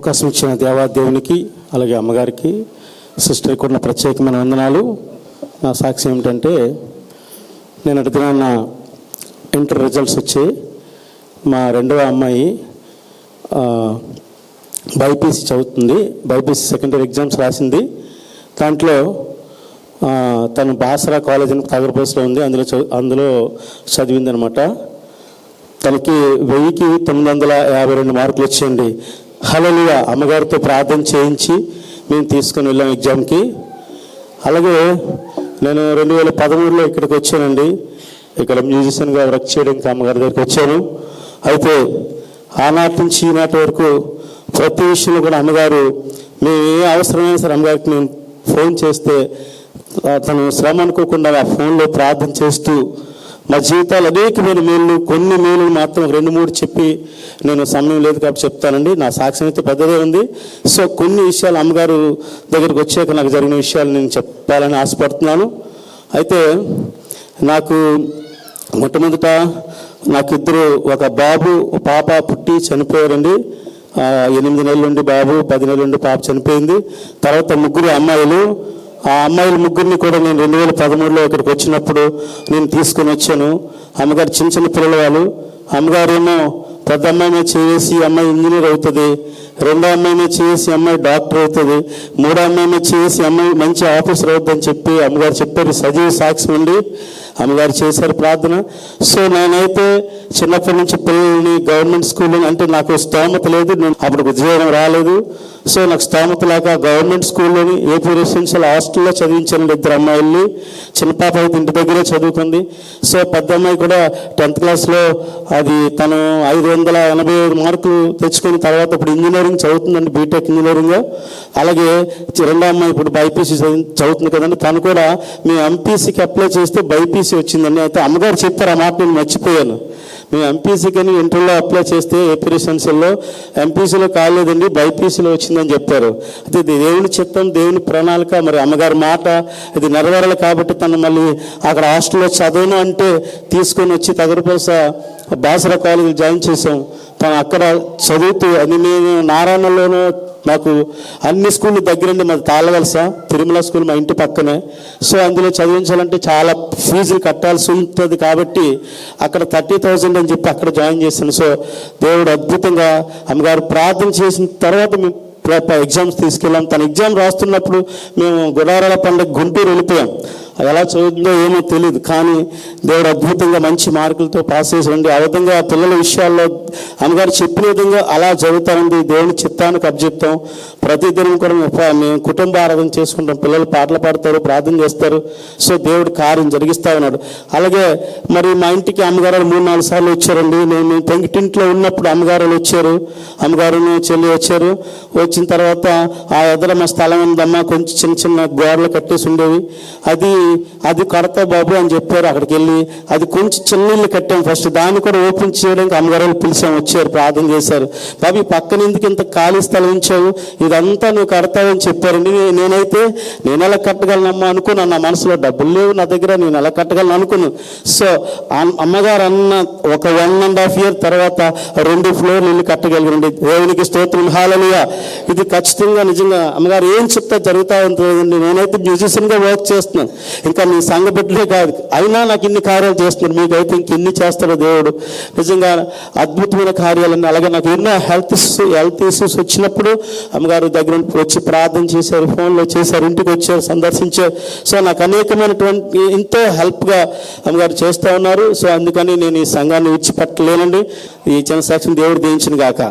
అవకాశం ఇచ్చిన దేవునికి అలాగే అమ్మగారికి సిస్టర్కి కూడా ప్రత్యేకమైన వందనాలు. నా సాక్ష్యం ఏమిటంటే, నేను అడిగిన ఇంటర్ రిజల్ట్స్ వచ్చి మా రెండవ అమ్మాయి బైపీసీ చదువుతుంది. బైపీసీ సెకండ్ ఇయర్ ఎగ్జామ్స్ రాసింది. దాంట్లో తను బాసరా కాలేజ్ అని తగరపోసలో ఉంది, అందులో చదివింది అనమాట. తనకి 1000కి 952 మార్కులు వచ్చేయండి. హల్లెలూయా. అమ్మగారితో ప్రార్థన చేయించి మేము తీసుకొని వెళ్ళాం ఎగ్జామ్కి. అలాగే నేను 2013లో ఇక్కడికి వచ్చానండి. ఇక్కడ మ్యూజిషియన్గా వర్క్ చేయడానికి అమ్మగారి దగ్గరికి వచ్చాను. అయితే ఆనాటి నుంచి ఈనాటి వరకు ప్రతి విషయంలో కూడా అమ్మగారు, మేము ఏ అవసరమైనా సరే అమ్మగారికి మేము ఫోన్ చేస్తే తను శ్రమ అనుకోకుండా ఆ ఫోన్లో ప్రార్థన చేస్తూ మా జీవితాలు అనేకమైన మేలు, కొన్ని మేలు మాత్రం 2-3 చెప్పి నేను సమయం లేదు కాబట్టి చెప్తానండి. నా సాక్ష్యం అయితే పెద్దదే ఉంది. సో కొన్ని విషయాలు అమ్మగారు దగ్గరికి వచ్చాక నాకు జరిగిన విషయాలు నేను చెప్పాలని ఆశపడుతున్నాను. అయితే నాకు మొట్టమొదట నాకు ఒక బాబు పాప పుట్టి చనిపోయారండి. 8 నెలల నుండి బాబు, 10 నెలల నుండి పాప చనిపోయింది. తర్వాత 3 అమ్మాయిలు. ఆ అమ్మాయిల 3ని కూడా నేను 2013లో ఇక్కడికి వచ్చినప్పుడు నేను తీసుకొని వచ్చాను. అమ్మగారు చిన్న చిన్న పిల్లల వాళ్ళు. అమ్మగారేమో పెద్ద అమ్మాయిని చేసి అమ్మాయి ఇంజనీర్ అవుతుంది, రెండో అమ్మాయిని చేసి అమ్మాయి డాక్టర్ అవుతుంది, మూడో అమ్మాయిని చేసి అమ్మాయి మంచి ఆఫీసర్ అవుతుందని చెప్పి అమ్మగారు చెప్పారు. సజీవ సాక్ష్యం అండి. అమ్మగారు చేశారు ప్రార్థన. సో నేనైతే చిన్నప్పటి నుంచి పిల్లల్ని గవర్నమెంట్ స్కూల్, అంటే నాకు స్తోమత లేదు, నేను అప్పుడు ఉద్యోగం రాలేదు. సో నాకు స్తోమత లేక గవర్నమెంట్ స్కూల్లోని ఏపీ రెసిడెన్షియల్ హాస్టల్లో చదివించాను 2 అమ్మాయిల్ని. చిన్న పాప అయితే ఇంటి దగ్గరే చదువుకుంది. సో పెద్ద అమ్మాయి కూడా 10th క్లాస్లో అది తను 585 మార్కులు తెచ్చుకున్న తర్వాత ఇప్పుడు ఇంజనీరింగ్ చదువుతుందండి, బీటెక్ ఇంజనీరింగ్. అలాగే రెండో అమ్మాయి ఇప్పుడు బైపీసీ చదువుతుంది కదండి. తను కూడా మేము ఎంపీసీకి అప్లై చేస్తే బైపీసీ వచ్చిందండి. అయితే అమ్మగారు చెప్పారు, ఆ మాట నేను మర్చిపోయాను. మేము ఎంపీసీకి అని ఇంటర్లో అప్లై చేస్తే ఏపీ రెసిడెన్షియల్లో ఎంపీసీలో కాలేదండి, బైపీసీలో వచ్చిందని చెప్పారు. అయితే ఇది దేవుని చిత్తం, దేవుని ప్రణాళిక. మరి అమ్మగారి మాట ఇది నెరవేరాలి కాబట్టి తను మళ్ళీ అక్కడ హాస్టల్లో చదవను అంటే తీసుకొని వచ్చి తగరపల్స బాసరా కాలేజీలో జాయిన్ చేసాం. తను అక్కడ చదువుతూ అది నేను నారాయణలోనూ నాకు అన్ని స్కూళ్ళు దగ్గరండి. మాది తాళవలస తిరుమల స్కూల్ మా ఇంటి పక్కనే. సో అందులో చదివించాలంటే చాలా ఫీజులు కట్టాల్సి ఉంటుంది కాబట్టి అక్కడ 30,000 అని చెప్పి అక్కడ జాయిన్ చేశాను. సో దేవుడు అద్భుతంగా అమ్మగారు ప్రార్థన చేసిన తర్వాత మేము ఎగ్జామ్స్ తీసుకెళ్ళాం. తన ఎగ్జామ్ రాస్తున్నప్పుడు మేము గుడారాల పండుగ గుంటూరు వెళ్ళిపోయాం. ఎలా చదువుతుందో ఏమో తెలియదు, కానీ దేవుడు అద్భుతంగా మంచి మార్కులతో పాస్ చేసాడండి. ఆ విధంగా పిల్లల విషయాల్లో అమ్మగారు చెప్పిన విధంగా అలా చదువుతారండి. దేవుని చిత్తానికి అప్పచెప్తాం. ప్రతిదినం కూడా మేము కుటుంబ ఆరాధన చేసుకుంటాం. పిల్లలు పాటలు పాడతారు, ప్రార్థన చేస్తారు. సో దేవుడు కార్యం జరిగిస్తూ ఉన్నాడు. అలాగే మరి మా ఇంటికి అమ్మగారు 3-4 సార్లు వచ్చారండి. నేను పెంకిటింట్లో ఉన్నప్పుడు అమ్మగారు వచ్చారు, అమ్మగారును చెల్లి వచ్చారు. వచ్చిన తర్వాత ఆ ఎదుర మా స్థలం ఉందమ్మా, కొంచెం చిన్న చిన్న గోడలు కట్టేసి ఉండేవి, అది కడతా బాబు అని చెప్పారు. అక్కడికి వెళ్ళి అది కొంచెం చిన్న ఇల్లు కట్టాం ఫస్ట్. దాన్ని కూడా ఓపెన్ చేయడానికి అమ్మగారు పిలిచాం, వచ్చారు, ప్రార్థన చేశారు. బాబు పక్కన ఎందుకు ఇంత ఖాళీ స్థలం ఉంచావు, ఇదంతా నువ్వు కడతావని చెప్పారండి. నేనైతే నేను ఎలా కట్టగలనమ్మా అనుకున్నాను. నా మనసులో డబ్బులు లేవు నా దగ్గర, నేను ఎలా కట్టగలను అనుకున్నాను. సో అమ్మగారు అన్న ఒక 1.5 year తర్వాత 2 ఫ్లోర్లు ఇల్లు కట్టగలిగారండి. దేవునికి స్తోత్రం, హల్లెలూయా. ఇది ఖచ్చితంగా నిజంగా అమ్మగారు ఏం చెప్తే జరుగుతూ ఉంటుందండి. నేనైతే మ్యూజిషియన్గా వర్క్ చేస్తున్నాను, ఇంకా మీ సంఘ బిడ్డలే కాదు, అయినా నాకు ఇన్ని కార్యాలు చేస్తున్నారు. మీకైతే ఇంకెన్ని చేస్తాడో దేవుడు. నిజంగా అద్భుతమైన కార్యాలన్నీ. అలాగే నాకు ఎన్నో హెల్త్ ఇష్యూస్ వచ్చినప్పుడు అమ్మగారు దగ్గర వచ్చి ప్రార్థన చేశారు, ఫోన్లో చేశారు, ఇంటికి వచ్చారు, సందర్శించారు. సో నాకు అనేకమైనటువంటి ఎంతో హెల్ప్గా అమ్మగారు చేస్తూ ఉన్నారు. సో అందుకని నేను ఈ సంఘాన్ని విడిచిపెట్టలేనండి. ఈ చిన్న సాక్ష్యం దేవుడు దీవించును గాక.